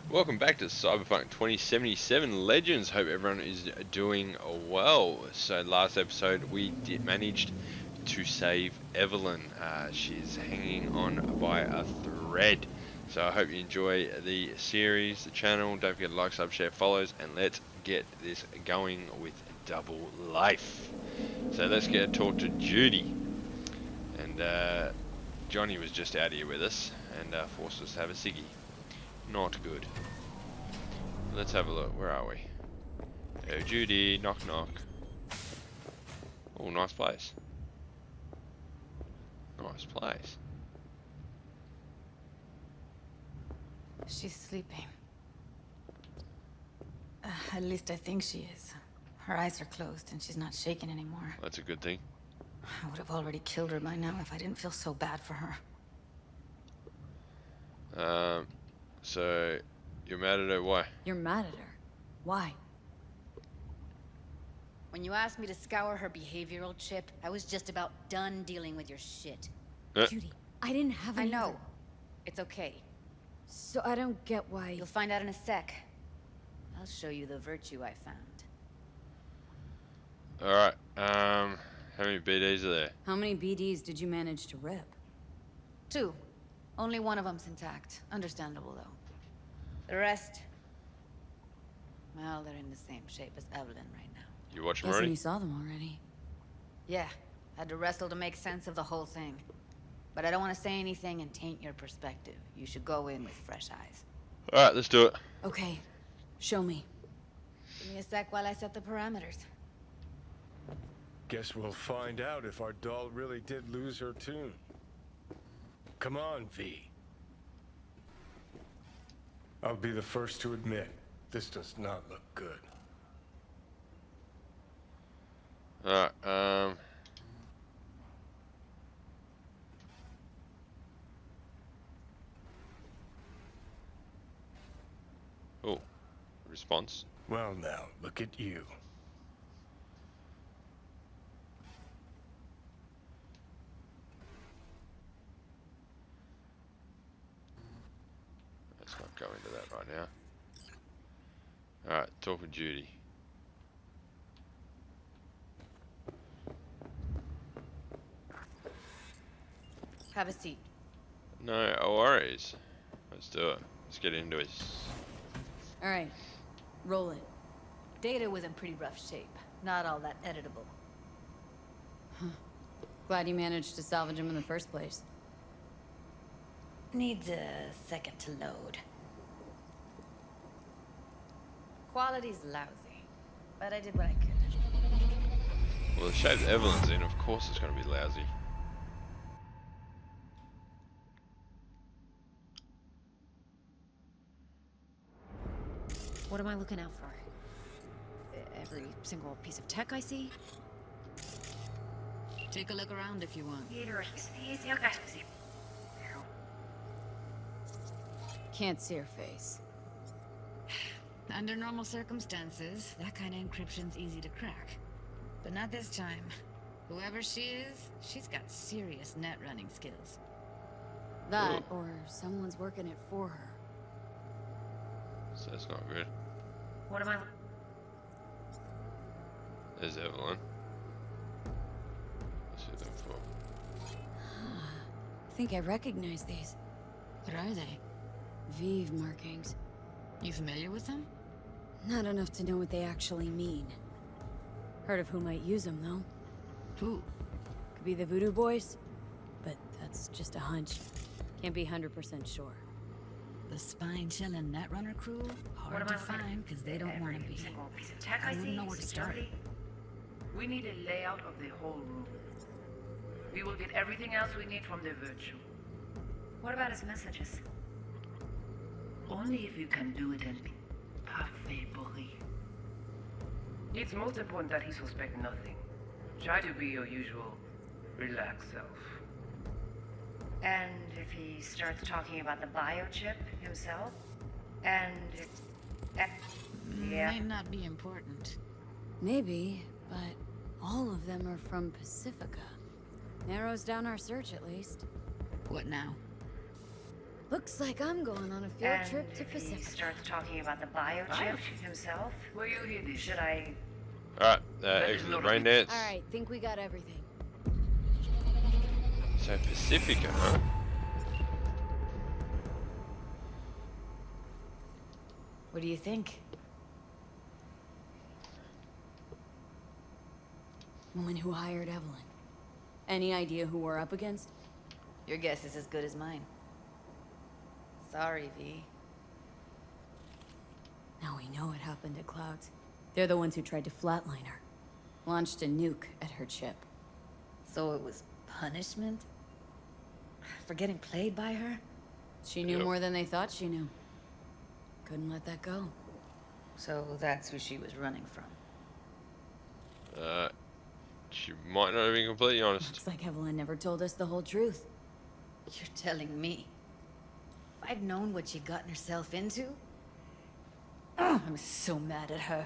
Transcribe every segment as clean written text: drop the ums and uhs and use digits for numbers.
Welcome back to Cyberpunk 2077 Legends. Hope everyone is doing well. So last episode we managed to save Evelyn. She's hanging on by a thread. So I hope you enjoy the series, the channel. Don't forget to like, sub, share, follows, and let's get this going with Double Life. So let's get a talk to Judy. And Johnny was just out here with us and forced us to have a ciggy. Not good. Let's have a look. Where are we? Oh, Judy. Knock, knock. Oh, nice place. Nice place. She's sleeping. At least I think she is. Her eyes are closed and she's not shaking anymore. That's a good thing. I would have already killed her by now if I didn't feel so bad for her. So you're mad at her? Why? You're mad at her? Why? When you asked me to scour her behavioral chip, I was just about done dealing with your shit. Judy, I didn't have any. I know. It's okay. So I don't get why. You'll find out in a sec. I'll show you the virtue I found. Alright, how many BDs are there? How many BDs did you manage to rip? 2. Only one of them's intact. Understandable, though. The rest... well, they're in the same shape as Evelyn right now. You watch them Guessing already? you saw them already. Yeah, had to wrestle to make sense of the whole thing. But I don't want to say anything and taint your perspective. You should go in with fresh eyes. Alright, let's do it. Okay, show me. Give me a sec while I set the parameters. Guess we'll find out if our doll really did lose her tune. Come on, V. I'll be the first to admit, this does not look good. Alright, oh, response. Well now, look at you. Let's not go into that right now. Alright, talk with Judy. Have a seat. No worries. Let's do it. Let's get into it. All right, roll it. Data was in pretty rough shape. Not all that editable. Glad you managed to salvage him in the first place. Needs a second to load. Quality's lousy, but I did what I could. Well, the shape Evelyn's in, of course it's going to be lousy. What am I looking out for? Every single piece of tech I see? Take a look around if you want. Can't see her face. Under normal circumstances, that kind of encryption's easy to crack. But not this time. Whoever she is, she's got serious net running skills. That, or someone's working it for her. So that's not good. What am I... There's Evelyn. What's she looking for? I think I recognize these. What are they? Vive markings. You familiar with them? Not enough to know what they actually mean. Heard of who might use them, though. Who? Could be the Voodoo Boys, but that's just a hunch. Can't be 100% sure. The spine-chilling Netrunner crew? Hard to find, because they don't want to be. I wouldn't know where to start. We need a layout of the whole room. We will get everything else we need from the virtue. What about his messages? Only if you can do it and be parfait bourré. It's most important that he suspect nothing. Try to be your usual, relaxed self. And if he starts talking about the biochip himself? And... yeah. Might not be important. Maybe, but all of them are from Pacifica. Narrows down our search, at least. What now? Looks like I'm going on a field And trip to if he Pacific. starts talking about the biochip himself, Where you hear this? should I... Alright, is exit the not rain a- dance. Alright, think we got everything. So Pacifica, huh? What do you think? Woman who hired Evelyn. Any idea who we're up against? Your guess is as good as mine. Sorry, V. Now we know what happened at Clouds. They're the ones who tried to flatline her. Launched a nuke at her ship. So it was punishment? For getting played by her? She knew Yep. more than they thought she knew. Couldn't let that go. So that's who she was running from. She might not have been completely honest. Looks like Evelyn never told us the whole truth. You're telling me? If I'd known what she'd gotten herself into? Ugh, I'm so mad at her.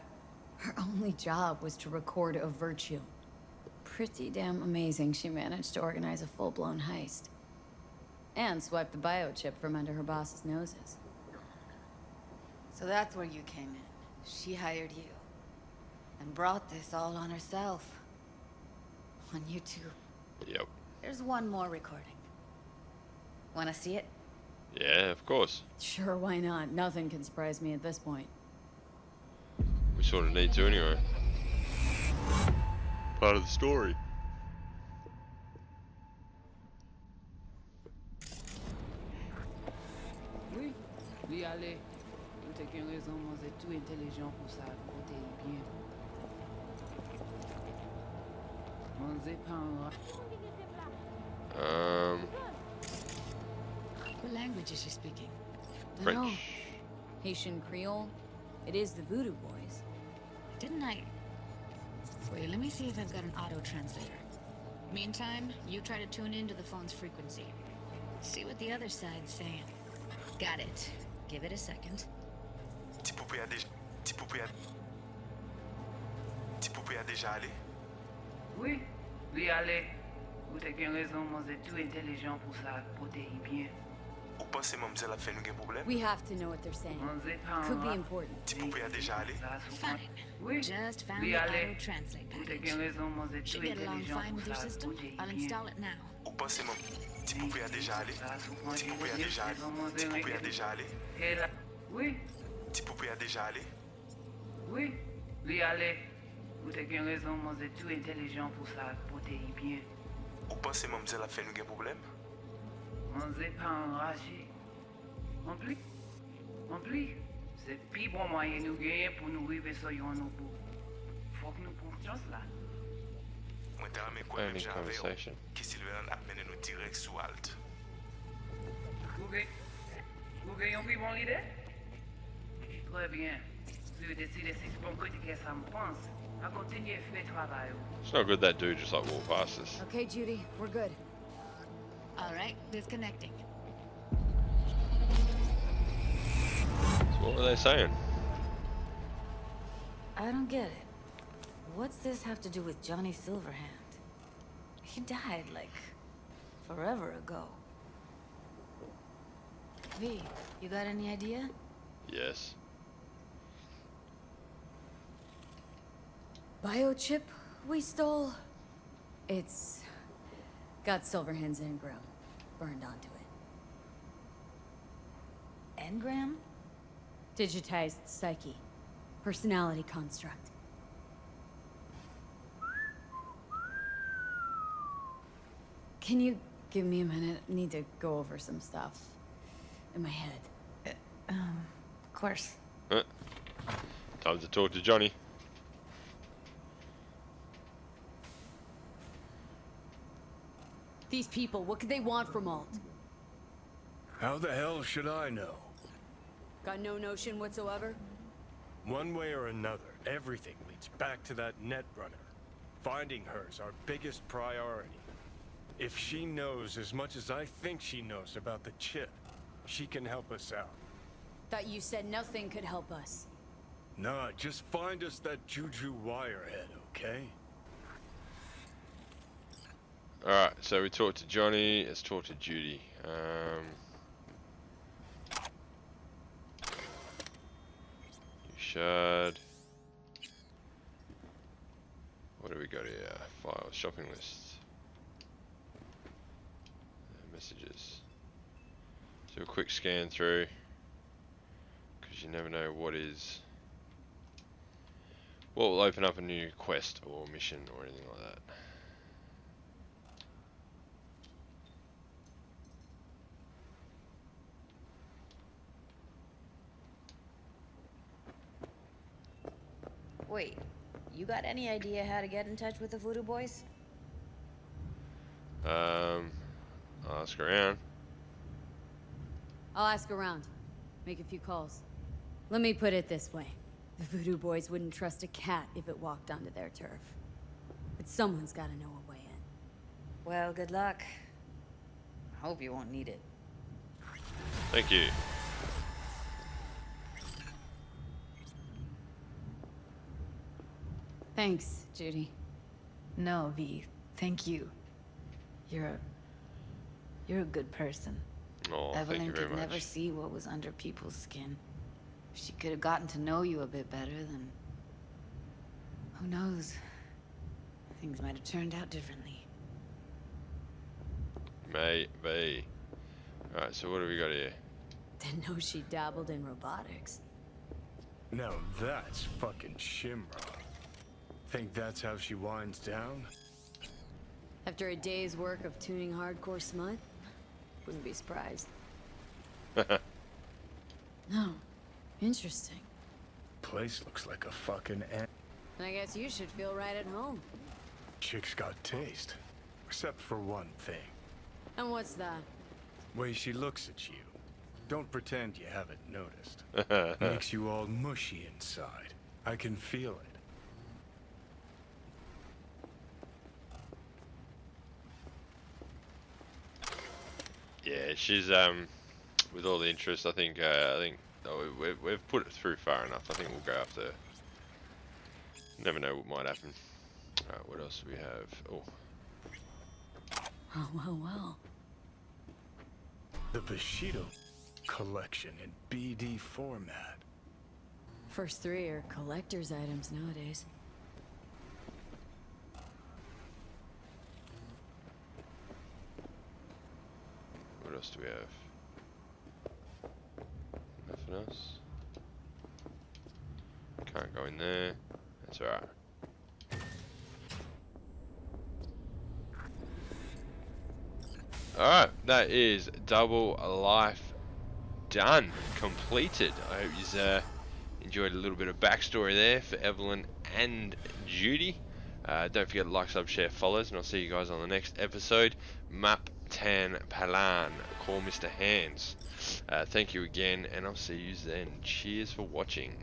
Her only job was to record a virtue. Pretty damn amazing she managed to organize a full-blown heist. And swipe the biochip from under her boss's noses. So that's where you came in. She hired you. And brought this all on herself. On you two. Yep. There's one more recording. Wanna see it? Yeah, of course. Sure, why not? Nothing can surprise me at this point. We sort of need to anyway. Part of the story. Oui, oui, allez. Vous avez raison, moi, c'est tout intelligent pour ça, côté bien. Moi, c'est pas un rat. What language is she speaking? Dunno. French. Haitian Creole? It is the Voodoo Boys. Didn't I? Wait, let me see if I've got an auto translator. Meantime, you try to tune into the phone's frequency. See what the other side's saying. Got it. Give it a second. Petit poupée a déjà allé. Oui, lui aller. Vous avez raison, moi c'est tout intelligent pour ça, protéger bien. Ou pensez mademoiselle a fait nous un problème? We have to know what they're saying. Moi c'est pas un Could be rat. important. Petit poupée a déjà allé. Ça, sous- Fine. Oui, Just found lui the aller. auto translate Vous avez package. raison, moi c'est tout Should get along intelligent fine with pour your ça, system. protéger I'll bien. install it now. Ou pensez petit poupée a déjà allé. Ça, sous Petit poupée a déjà allé. raison, moi Petit c'est poupée a rien. déjà allé. Et là, oui, Petit poupée a déjà allé. oui, lui aller. Vous avez raison, moi c'est tout intelligent pour ça, protéger bien. Ou pensez mademoiselle a fait nous un problème? Moi c'est pas enragé. En plus, c'est plus bon moyen nous gagner pour nous arriver sur yon nous bout. Faut que nous prenions chance là. Moi t'as ramé quoi même Only j'avais conversation. qui Sylvain a mené nous direct sous Alt. Vous gagnez un plus bon leader? Très bien. Si vous décidez si c'est bon côté que ça me pense, à continuer à faire le travail. It's not good that dude just like walked past us. Okay, Judy, we're good. All right, disconnecting. So what were they saying? I don't get it. What's this have to do with Johnny Silverhand? He died, like, forever ago. V, you got any idea? Yes. Biochip we stole? It's got Silverhand's engram burned onto it. Engram? Digitized psyche. Personality construct. Can you give me a minute? I need to go over some stuff in my head. Of course. Time to talk to Johnny. These people, what could they want from Alt? How the hell should I know? Got no notion whatsoever? One way or another, everything leads back to that Netrunner. Finding her's our biggest priority. If she knows as much as I think she knows about the chip, she can help us out. Thought you said nothing could help us. Nah, just find us that Juju wirehead, okay? Alright, so we talked to Johnny, let's talk to Judy. shard. What do we got here? File, shopping list. Messages. Do a quick scan through, because you never know what will open up a new quest or mission or anything like that. Wait, you got any idea how to get in touch with the Voodoo Boys? I'll ask around. I'll ask around. Make a few calls. Let me put it this way. The Voodoo Boys wouldn't trust a cat if it walked onto their turf. But someone's gotta know a way in. Well, good luck. I hope you won't need it. Thank you. Thanks, Judy. No, V. Thank you. You're a good person. Oh, thank Evelyn you very could much. never see what was under people's skin. If she could have gotten to know you a bit better, then who knows? Things might have turned out differently. Maybe. Alright, so what do we got here? Didn't know she dabbled in robotics. Now that's fucking Shimra. Think that's how she winds down? After a day's work of tuning hardcore smut, wouldn't be surprised. No, interesting. Place looks like a fucking I guess you should feel right at home. Chick's got taste. Except for one thing. And what's that? Way she looks at you. Don't pretend you haven't noticed. Makes you all mushy inside. I can feel it. Yeah, she's with all the interest. I think oh, we've put it through far enough. I think we'll go after. Never know what might happen. Alright, what else do we have? Oh, Well. The Bushido collection in BD format. First three are collector's items nowadays. what else do we have? Nothing else. Can't go in there. That's alright. Alright, that is double life done, completed. I hope you enjoyed a little bit of backstory there for Evelyn and Judy. Don't forget to like, sub, share, follows, and I'll see you guys on the next episode. Map Tan Palan, call Mr. Hands. Thank you again, and I'll see you then. Cheers for watching.